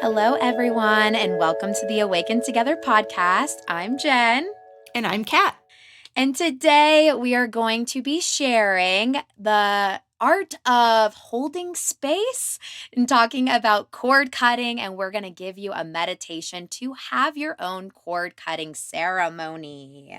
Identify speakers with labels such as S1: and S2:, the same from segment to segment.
S1: Hello, everyone, and welcome to the Awaken Together podcast. I'm Jen,
S2: And I'm Kat.
S1: and today we are going to be sharing the art of holding space and talking about cord cutting. And we're going to give you a meditation to have your own cord cutting ceremony.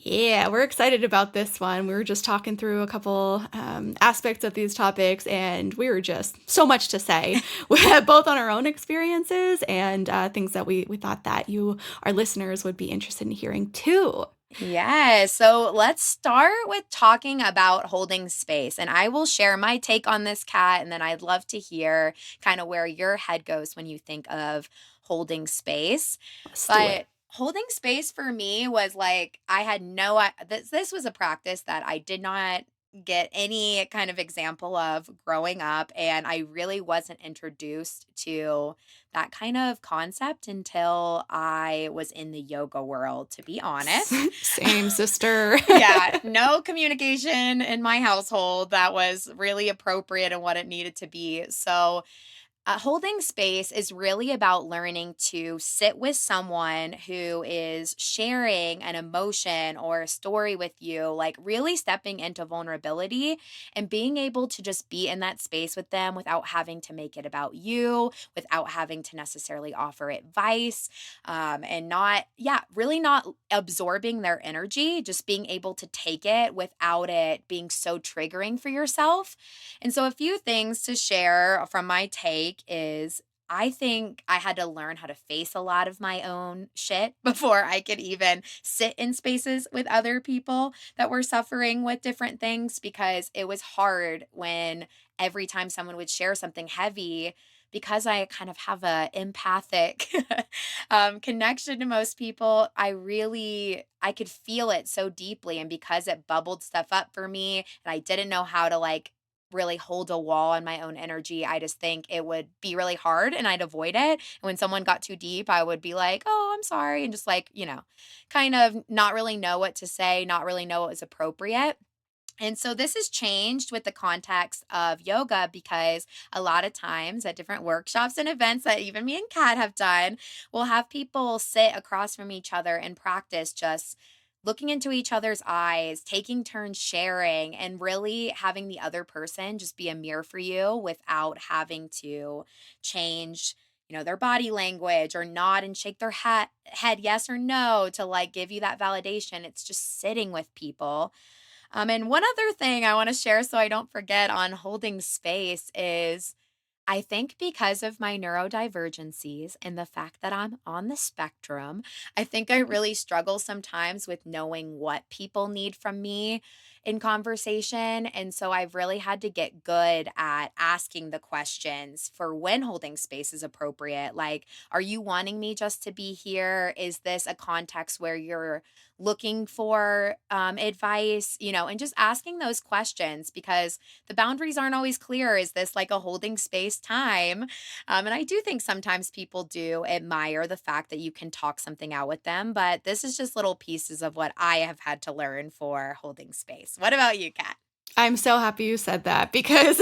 S2: Yeah, we're excited about this one. We were just talking through a couple aspects of these topics, and we were just so much to say, both on our own experiences and things that we thought that you, our listeners, would be interested in hearing too.
S1: Yeah, so let's start with talking about holding space. And I will share my take on this, Kat, and then I'd love to hear kind of where your head goes when you think of holding space.
S2: Let's do it.
S1: But holding space for me was like I had this was a practice that I did not get any kind of example of growing up, and I really wasn't introduced to that kind of concept until I was in the yoga world, to be honest.
S2: Same, sister.
S1: Yeah, no communication in my household that was really appropriate and what it needed to be. So holding space is really about learning to sit with someone who is sharing an emotion or a story with you, like really stepping into vulnerability and being able to just be in that space with them without having to make it about you, without having to necessarily offer advice, and not, yeah, really not absorbing their energy, just being able to take it without it being so triggering for yourself. And so, a few things to share from my take is I think I had to learn how to face a lot of my own shit before I could even sit in spaces with other people that were suffering with different things, because it was hard when every time someone would share something heavy, because I kind of have a empathic connection to most people, I could feel it so deeply. And because it bubbled stuff up for me and I didn't know how to like really hold a wall on my own energy, I just think it would be really hard and I'd avoid it. And when someone got too deep, I would be like, oh, I'm sorry. And just like, kind of not really know what to say, not really know what was appropriate. And so this has changed with the context of yoga, because a lot of times at different workshops and events that even me and Kat have done, we'll have people sit across from each other and practice just looking into each other's eyes, taking turns sharing, and really having the other person just be a mirror for you without having to change their body language or nod and shake their head yes or no to like give you that validation. It's just sitting with people. And one other thing I want to share so I don't forget on holding space is I think because of my neurodivergencies and the fact that I'm on the spectrum, I think I really struggle sometimes with knowing what people need from me in conversation. And so I've really had to get good at asking the questions for when holding space is appropriate. Like, are you wanting me just to be here? Is this a context where you're looking for advice? And just asking those questions, because the boundaries aren't always clear. Is this like a holding space time? And I do think sometimes people do admire the fact that you can talk something out with them, but this is just little pieces of what I have had to learn for holding space. What about you, Kat?
S2: I'm so happy you said that because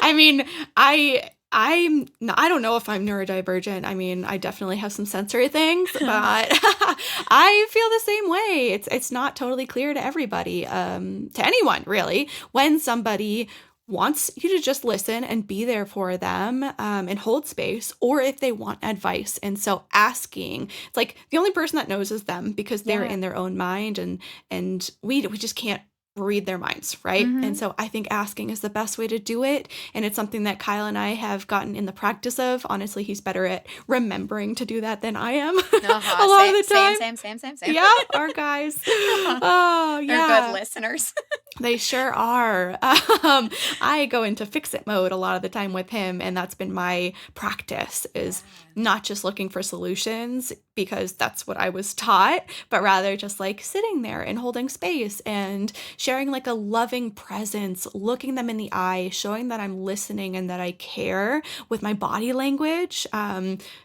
S2: I mean, I don't know if I'm neurodivergent. I mean, I definitely have some sensory things, but I feel the same way. It's not totally clear to everybody, to anyone really, when somebody wants you to just listen and be there for them, and hold space, or if they want advice. And so asking, it's like the only person that knows is them, because they're
S1: Yeah.
S2: in their own mind, and we just can't read their minds, right? And
S1: Hmm.
S2: so I think asking is the best way to do it. And it's something that Kyle and I have gotten in the practice of. Honestly, he's better at remembering to do that than I am a
S1: Uh-huh.
S2: lot of the
S1: Same,
S2: time.
S1: same, same, same, same.
S2: Yeah, our guys. Oh,
S1: They're good
S2: yeah.
S1: listeners.
S2: They sure are. I go into fix it mode a lot of the time with him, and that's been my practice, is
S1: Yeah.
S2: not just looking for solutions because that's what I was taught, but rather just like sitting there and holding space and sharing like a loving presence, looking them in the eye, showing that I'm listening and that I care with my body language,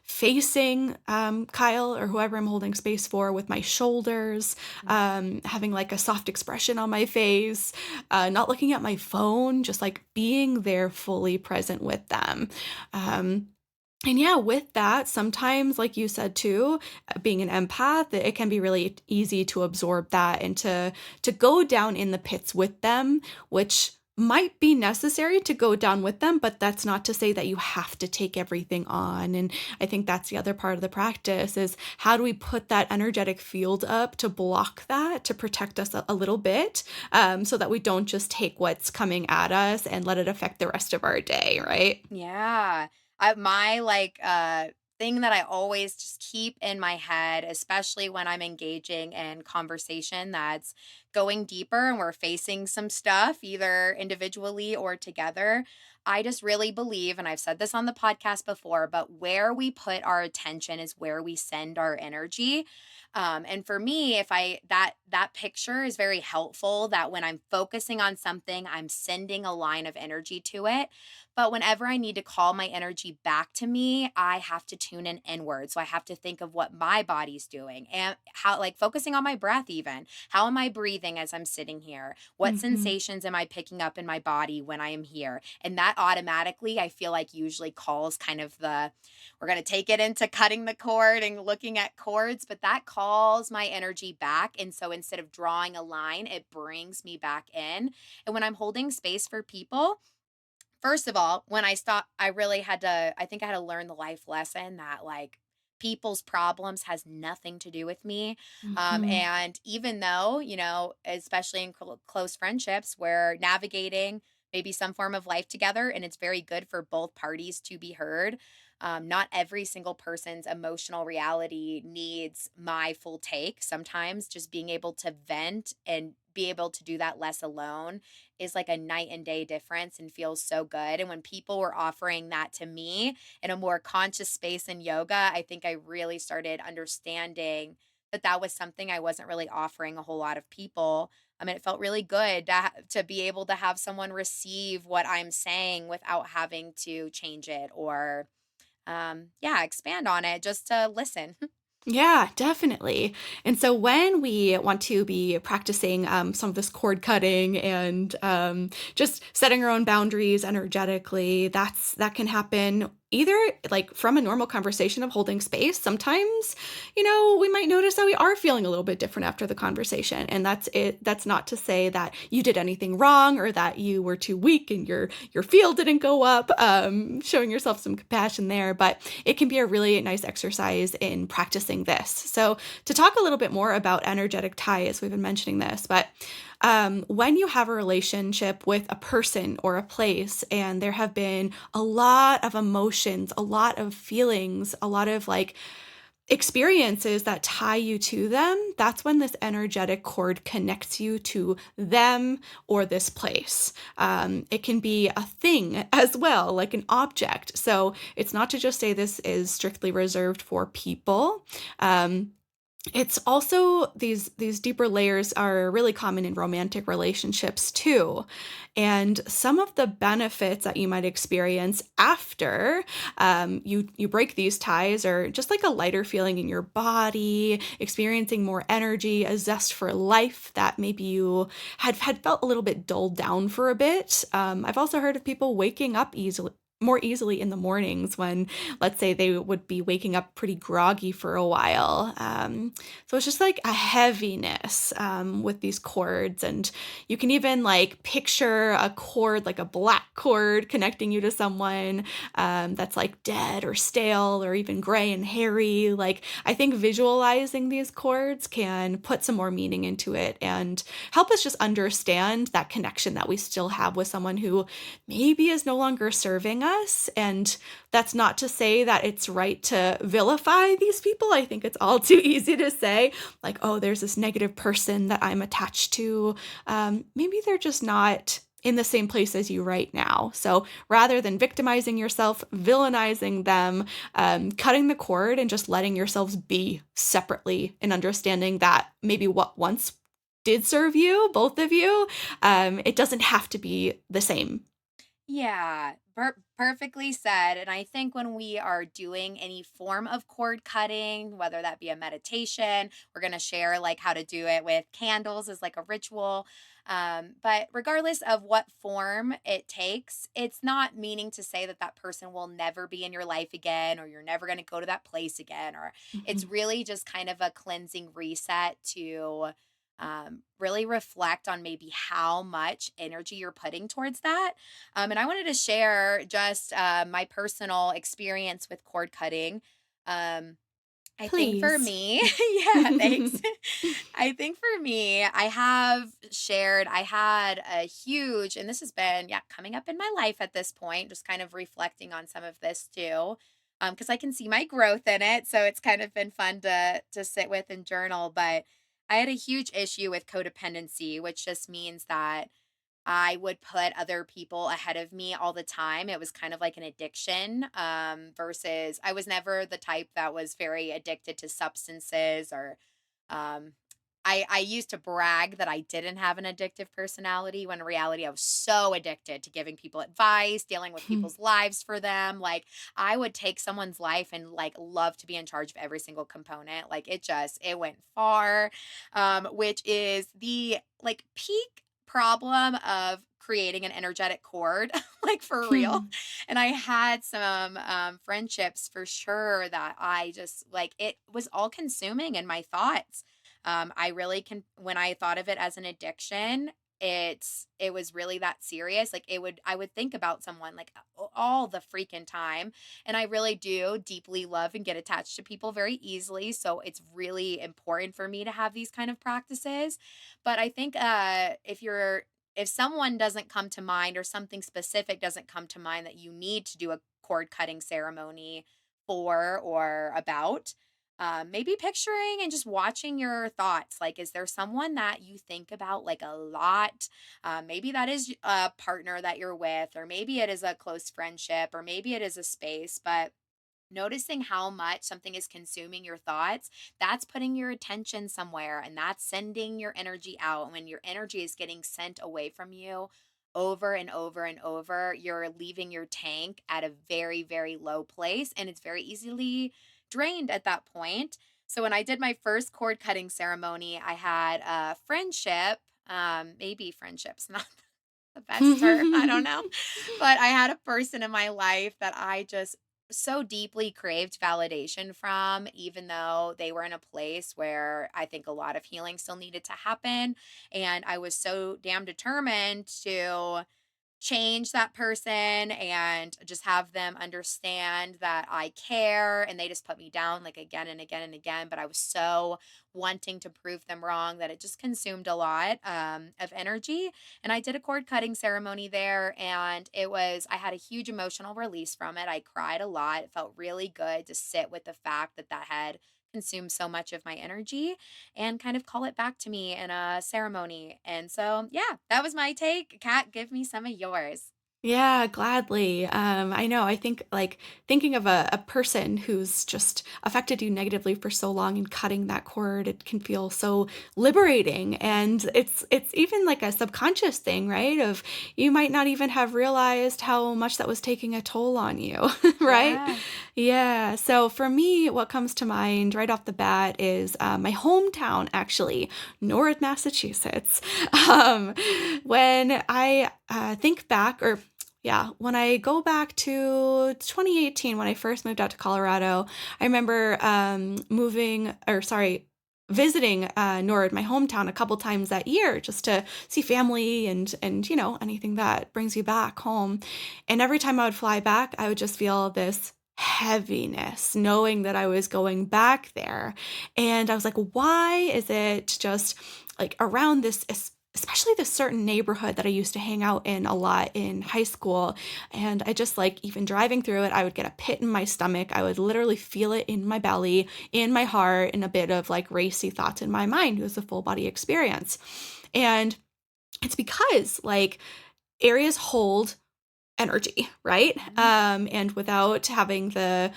S2: facing Kyle or whoever I'm holding space for with my shoulders, having like a soft expression on my face, not looking at my phone, just like being there fully present with them. Um, And yeah, with that, sometimes, like you said too, being an empath, it can be really easy to absorb that and to go down in the pits with them, which might be necessary to go down with them, but that's not to say that you have to take everything on. And I think that's the other part of the practice is how do we put that energetic field up to block that, to protect us a little bit, so that we don't just take what's coming at us and let it affect the rest of our day, right?
S1: Yeah. My thing that I always just keep in my head, especially when I'm engaging in conversation that's going deeper and we're facing some stuff, either individually or together. I just really believe, and I've said this on the podcast before, but where we put our attention is where we send our energy. And for me, if I that picture is very helpful that when I'm focusing on something, I'm sending a line of energy to it, but whenever I need to call my energy back to me, I have to tune in inward. So I have to think of what my body's doing and how, like, focusing on my breath, even. How am I breathing as I'm sitting here? What
S2: Mhm.
S1: sensations am I picking up in my body when I am here? And that automatically, I feel like, usually calls kind of we're going to take it into cutting the cord and looking at chords, but that calls my energy back. And so instead of drawing a line, it brings me back in. And when I'm holding space for people, first of all, when I stopped, I really had to, I think I had to learn the life lesson that, like, people's problems has nothing to do with me.
S2: Mhm.
S1: And even though, especially in close friendships where navigating maybe some form of life together, and it's very good for both parties to be heard. Not every single person's emotional reality needs my full take. Sometimes just being able to vent and be able to do that less alone is like a night and day difference and feels so good. And when people were offering that to me in a more conscious space in yoga, I think I really started understanding that that was something I wasn't really offering a whole lot of people. I mean, it felt really good to be able to have someone receive what I'm saying without having to change it or, yeah, expand on it, just to listen.
S2: Yeah, definitely. And so when we want to be practicing some of this cord cutting and just setting our own boundaries energetically, that can happen either like from a normal conversation of holding space. Sometimes, we might notice that we are feeling a little bit different after the conversation, and that's it. That's not to say that you did anything wrong or that you were too weak and your field didn't go up. Showing yourself some compassion there, but it can be a really nice exercise in practicing this. So, to talk a little bit more about energetic ties, we've been mentioning this, but when you have a relationship with a person or a place, and there have been a lot of emotions, a lot of feelings, a lot of like experiences that tie you to them, that's when this energetic cord connects you to them or this place. It can be a thing as well, like an object. So it's not to just say this is strictly reserved for people. It's also these deeper layers are really common in romantic relationships too. And some of the benefits that you might experience after you break these ties are just like a lighter feeling in your body, experiencing more energy, a zest for life that maybe you had felt a little bit dulled down for a bit. I've also heard of people waking up more easily in the mornings when, let's say, they would be waking up pretty groggy for a while. So it's just like a heaviness with these chords. And you can even like picture a cord, like a black cord, connecting you to someone that's like dead or stale or even gray and hairy. Like, I think visualizing these chords can put some more meaning into it and help us just understand that connection that we still have with someone who maybe is no longer serving us. And that's not to say that it's right to vilify these people. I think it's all too easy to say, like, oh, there's this negative person that I'm attached to. Maybe they're just not in the same place as you right now. So rather than victimizing yourself, villainizing them, cutting the cord and just letting yourselves be separately and understanding that maybe what once did serve you, both of you, it doesn't have to be the same.
S1: Yeah, perfectly said. And I think when we are doing any form of cord cutting, whether that be a meditation, we're going to share like how to do it with candles as like a ritual. But regardless of what form it takes, it's not meaning to say that that person will never be in your life again, or you're never going to go to that place again, or it's
S2: Mhm.
S1: really just kind of a cleansing reset to really reflect on maybe how much energy you're putting towards that. And I wanted to share just my personal experience with cord cutting. Um, I think for
S2: Please.
S1: me, yeah, thanks. I think for me, I had a huge, and this has been, yeah, coming up in my life at this point, just kind of reflecting on some of this too. Because I can see my growth in it. So it's kind of been fun to sit with and journal. But I had a huge issue with codependency, which just means that I would put other people ahead of me all the time. It was kind of like an addiction, versus I was never the type that was very addicted to substances or um I used to brag that I didn't have an addictive personality when in reality I was so addicted to giving people advice, dealing with people's lives for them. Like I would take someone's life and like love to be in charge of every single component. Like it went far, which is the like peak problem of creating an energetic cord, like for real. And I had some friendships for sure that I just like it was all consuming in my thoughts. I really can when I thought of it as an addiction, it was really that serious. Like I would think about someone like all the freaking time. And I really do deeply love and get attached to people very easily. So it's really important for me to have these kind of practices. But I think if someone doesn't come to mind or something specific doesn't come to mind that you need to do a cord cutting ceremony for or about, maybe picturing and just watching your thoughts. Like, is there someone that you think about like a lot? Maybe that is a partner that you're with, or maybe it is a close friendship, or maybe it is a space, but noticing how much something is consuming your thoughts, that's putting your attention somewhere and that's sending your energy out. And when your energy is getting sent away from you over and over and over, you're leaving your tank at a very, very low place and it's very easily drained at that point. So when I did my first cord cutting ceremony, I had a friendship, maybe friendship's not the best term, I don't know. But I had a person in my life that I just so deeply craved validation from, even though they were in a place where I think a lot of healing still needed to happen. And I was so damn determined to change that person and just have them understand that I care, and they just put me down like again and again and again, but I was so wanting to prove them wrong that it just consumed a lot of energy. And I did a cord cutting ceremony there, and I had a huge emotional release from it. I cried a lot. It felt really good to sit with the fact that that had consumed so much of my energy and kind of call it back to me in a ceremony. And so, yeah, that was my take. Kat, give me some of yours.
S2: Yeah, gladly. I know. I think like thinking of a person who's just affected you negatively for so long and cutting that cord, it can feel so liberating. And it's even like a subconscious thing, right? Of you might not even have realized how much that was taking a toll on you, right?
S1: Yeah.
S2: Yeah. So for me, what comes to mind right off the bat is my hometown, actually, Norwood, Massachusetts. Um, when I think back, or yeah, when I go back to 2018, when I first moved out to Colorado, I remember visiting Norwood, my hometown, a couple times that year just to see family and anything that brings you back home. And every time I would fly back, I would just feel this heaviness knowing that I was going back there. And I was like, why is it just like around this especially this certain neighborhood that I used to hang out in a lot in high school. And I just like, even driving through it, I would get a pit in my stomach. I would literally feel it in my belly, in my heart, and a bit of like racy thoughts in my mind. It was a full body experience. And it's because like areas hold energy, right?
S1: Mhm.
S2: And without having the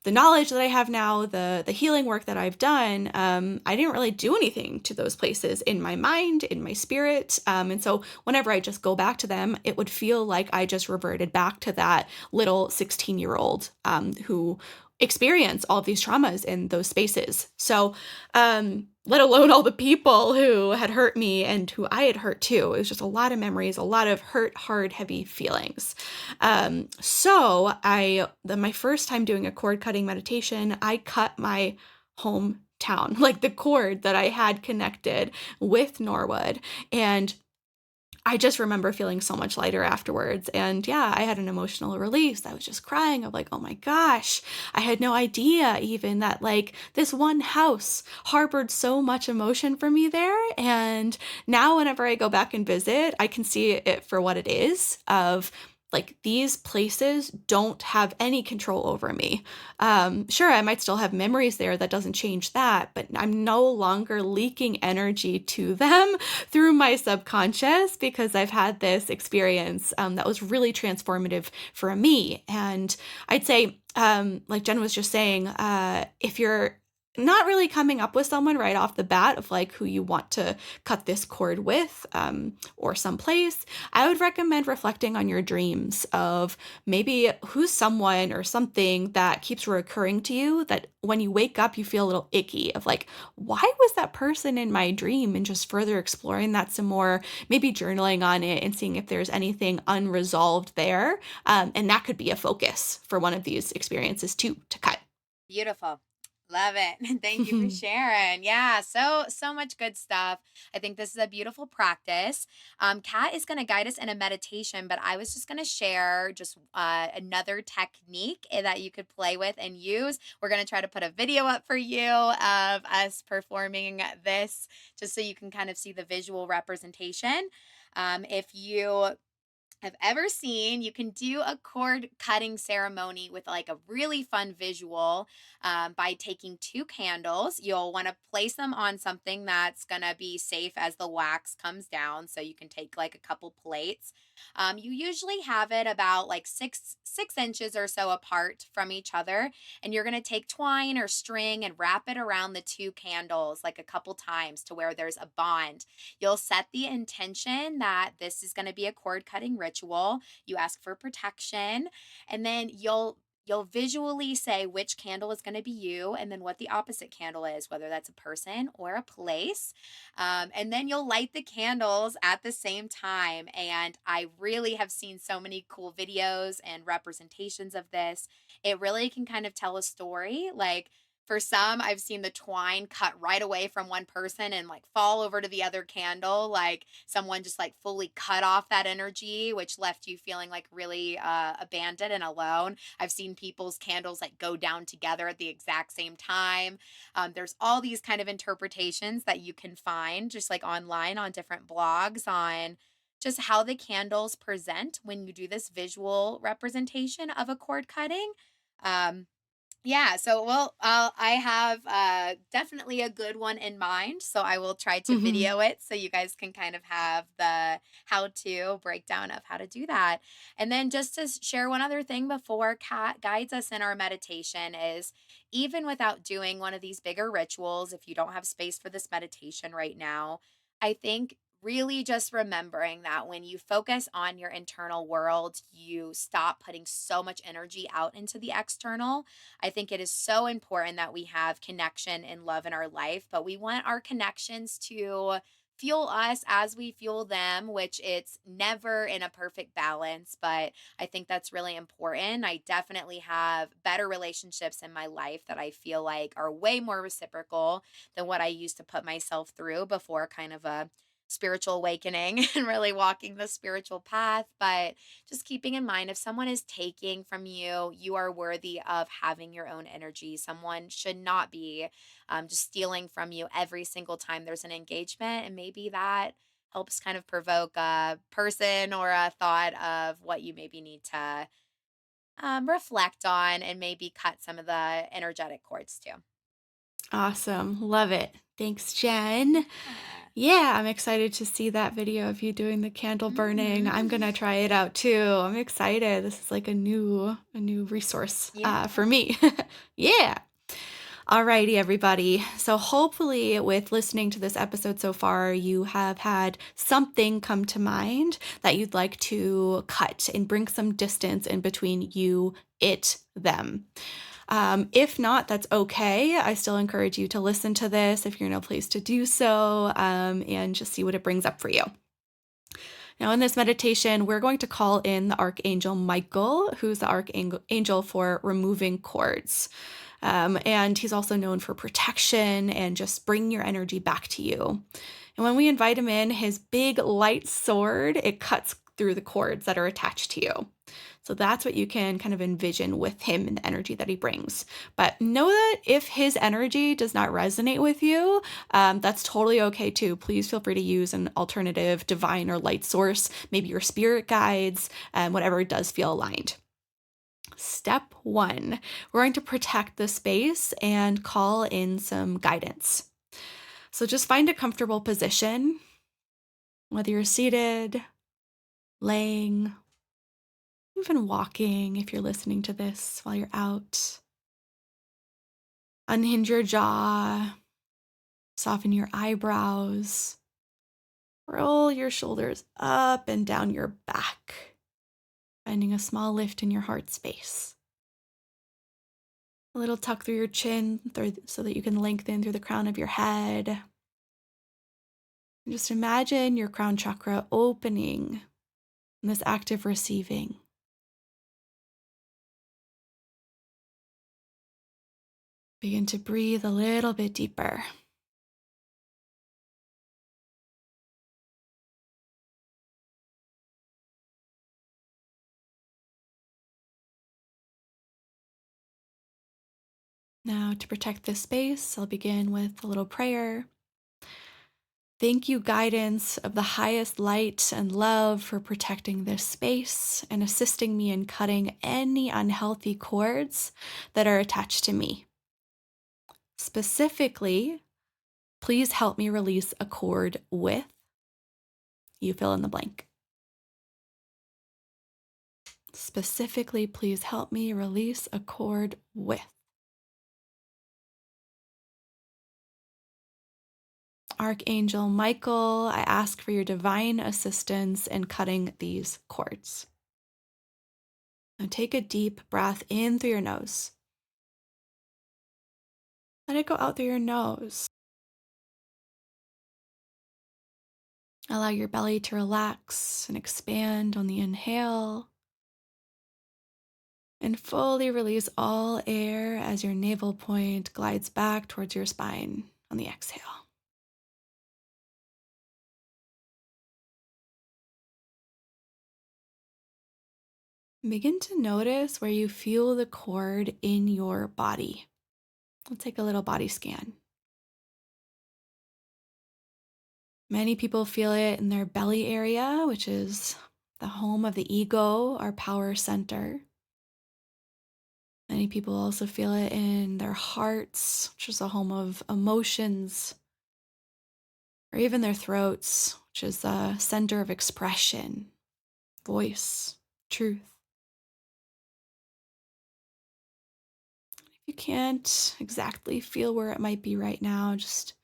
S2: knowledge that I have now, the healing work that I've done, I didn't really do anything to those places in my mind, in my spirit. And so whenever I just go back to them, it would feel like I just reverted back to that little 16-year-old who experience all of these traumas in those spaces. So, let alone all the people who had hurt me and who I had hurt too. It was just a lot of memories, a lot of hurt, hard, heavy feelings. My first time doing a cord cutting meditation, I cut my hometown, like the cord that I had connected with Norwood. And I just remember feeling so much lighter afterwards. And yeah, I had an emotional release. I was just crying of like, oh my gosh, I had no idea even that like this one house harbored so much emotion for me there. And now whenever I go back and visit, I can see it for what it is of like these places don't have any control over me. Sure, I might still have memories there. That doesn't change that, but I'm no longer leaking energy to them through my subconscious because I've had this experience that was really transformative for me. And I'd say, like Jen was just saying, if you're not really coming up with someone right off the bat of like who you want to cut this cord with or someplace, I would recommend reflecting on your dreams of maybe who's someone or something that keeps recurring to you that when you wake up, you feel a little icky of like, why was that person in my dream? And just further exploring that some more, maybe journaling on it and seeing if there's anything unresolved there. And that could be a focus for one of these experiences too, to cut.
S1: Beautiful. Love it. Thank you for sharing. Yeah, so much good stuff. I think this is a beautiful practice. Kat is going to guide us in a meditation, but I was just going to share just another technique that you could play with and use. We're going to try to put a video up for you of us performing this, just so you can kind of see the visual representation. If you have ever seen, you can do a cord cutting ceremony with like a really fun visual by taking two candles. You'll want to place them on something that's going to be safe as the wax comes down. So you can take like a couple plates. You usually have it about like six inches or so apart from each other. And you're going to take twine or string and wrap it around the two candles like a couple times to where there's a bond. You'll set the intention that this is going to be a cord cutting ritual. You ask for protection, and then you'll visually say which candle is going to be you and then what the opposite candle is, whether that's a person or a place. And then you'll light the candles at the same time. And I really have seen so many cool videos and representations of this. It really can kind of tell a story. Like, for some, I've seen the twine cut right away from one person and like fall over to the other candle. Like someone just like fully cut off that energy, which left you feeling like really abandoned and alone. I've seen people's candles like go down together at the exact same time. There's all these kind of interpretations that you can find just like online on different blogs on just how the candles present when you do this visual representation of a cord cutting. Um, yeah, so I have definitely a good one in mind. So I will try to
S2: Mhm.
S1: video it so you guys can kind of have the how to breakdown of how to do that. And then just to share one other thing before Kat guides us in our meditation is even without doing one of these bigger rituals, if you don't have space for this meditation right now, I think really just remembering that when you focus on your internal world, you stop putting so much energy out into the external. I think it is so important that we have connection and love in our life, but we want our connections to fuel us as we fuel them, which it's never in a perfect balance, but I think that's really important. I definitely have better relationships in my life that I feel like are way more reciprocal than what I used to put myself through before kind of a spiritual awakening and really walking the spiritual path. But just keeping in mind if someone is taking from you, you are worthy of having your own energy. Someone should not be just stealing from you every single time there's an engagement. And maybe that helps kind of provoke a person or a thought of what you maybe need to reflect on and maybe cut some of the energetic cords too.
S2: Awesome. Love it. Thanks, Jen.
S1: Yeah.
S2: Yeah, I'm excited to see that video of you doing the candle burning. I'm
S1: Mhm.
S2: gonna try it out too. I'm excited. This is like a new resource
S1: Yeah.
S2: for me. Yeah. Alrighty, everybody. So hopefully, with listening to this episode so far, you have had something come to mind that you'd like to cut and bring some distance in between you, it, them. If not, that's okay. I still encourage you to listen to this if you're in a place to do so, and just see what it brings up for you. Now, in this meditation, we're going to call in the Archangel Michael, who's the Archangel for removing cords. And he's also known for protection and just bringing your energy back to you. And when we invite him in, his big light sword, it cuts through the cords that are attached to you. So that's what you can kind of envision with him and the energy that he brings. But know that if his energy does not resonate with you, that's totally okay too. Please feel free to use an alternative divine or light source, maybe your spirit guides, whatever does feel aligned. Step one, we're going to protect the space and call in some guidance. So just find a comfortable position, whether you're seated, laying, even walking if you're listening to this while you're out. Unhinge your jaw, soften your eyebrows, roll your shoulders up and down your back, finding a small lift in your heart space. A little tuck through your chin so that you can lengthen through the crown of your head. And just imagine your crown chakra opening in this active receiving. Begin to breathe a little bit deeper. Now, to protect this space, I'll begin with a little prayer. Thank you, guidance of the highest light and love, for protecting this space and assisting me in cutting any unhealthy cords that are attached to me. Specifically, please help me release a cord with, you fill in the blank. Specifically, please help me release a cord with. Archangel Michael, I ask for your divine assistance in cutting these cords. Now take a deep breath in through your nose. Let it go out through your nose. Allow your belly to relax and expand on the inhale. And fully release all air as your navel point glides back towards your spine on the exhale. Begin to notice where you feel the cord in your body. We'll take a little body scan. Many people feel it in their belly area, which is the home of the ego, our power center. Many people also feel it in their hearts, which is the home of emotions, or even their throats, which is the center of expression, voice, truth. If you can't exactly feel where it might be right now, just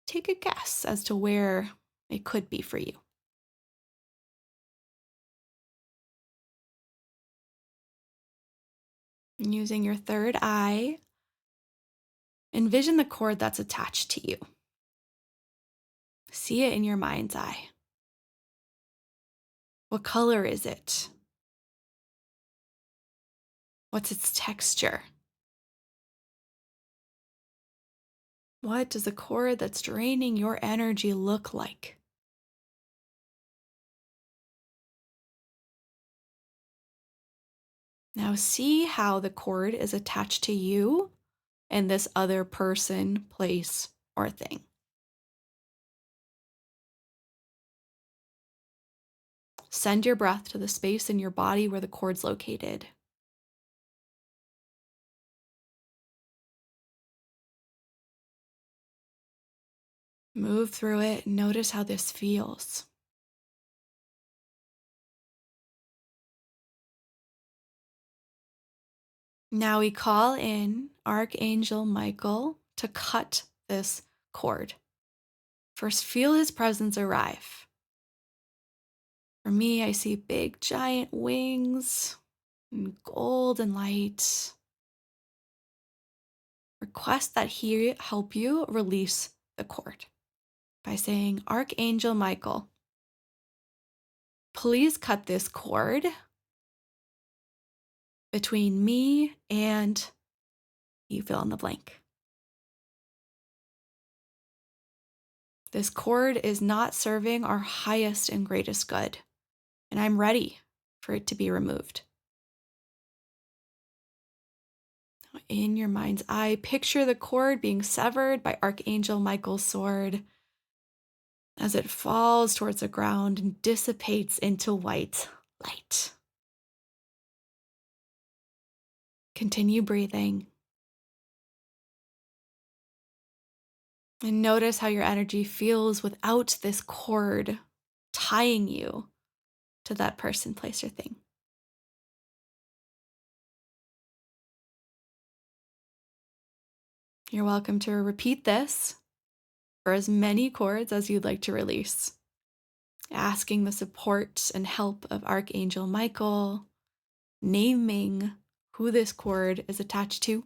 S2: take a guess as to where it could be for you. And using your third eye, envision the cord that's attached to you. See it in your mind's eye. What color is it? What's its texture? What does the cord that's draining your energy look like? Now see how the cord is attached to you and this other person, place, or thing. Send your breath to the space in your body where the cord's located. Move through it and notice how this feels. Now we call in Archangel Michael to cut this cord. First, feel his presence arrive. For me, I see big giant wings and golden light. request that he help you release the cord by saying, Archangel Michael, please cut this cord between me and you fill in the blank. This cord is not serving our highest and greatest good, and I'm ready for it to be removed. In your mind's eye, picture the cord being severed by Archangel Michael's sword as it falls towards the ground and dissipates into white light. Continue breathing. And notice how your energy feels without this cord tying you to that person, place, or thing. You're welcome to repeat this for as many cords as you'd like to release, asking the support and help of Archangel Michael, naming who this cord is attached to,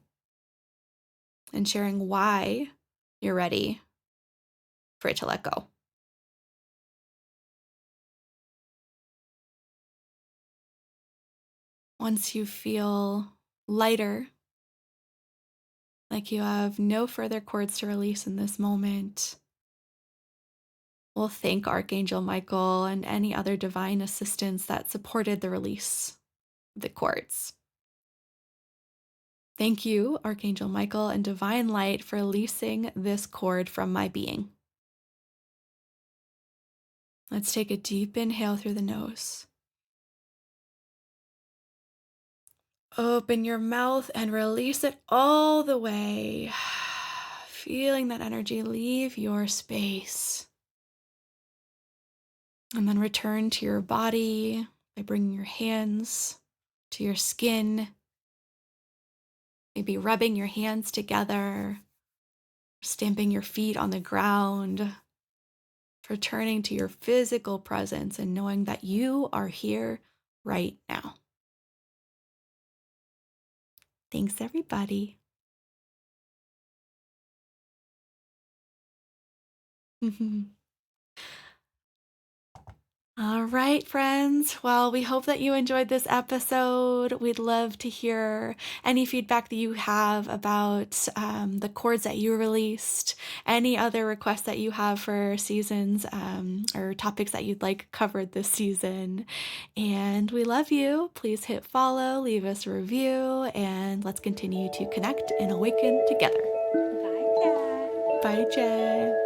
S2: and sharing why you're ready for it to let go. Once you feel lighter, like you have no further cords to release in this moment, we'll thank Archangel Michael and any other divine assistants that supported the release of the cords. Thank you, Archangel Michael and Divine Light, for releasing this cord from my being. Let's take a deep inhale through the nose. Open your mouth and release it all the way. Feeling that energy leave your space. And then return to your body by bringing your hands to your skin. Maybe rubbing your hands together, stamping your feet on the ground, returning to your physical presence and knowing that you are here right now. Thanks, everybody. All right, friends. Well, we hope that you enjoyed this episode. We'd love to hear any feedback that you have about the chords that you released, any other requests that you have for seasons or topics that you'd like covered this season. And we love you. Please hit follow, leave us a review, and let's continue to connect and awaken together.
S1: Bye, Kat.
S2: Bye, Jay.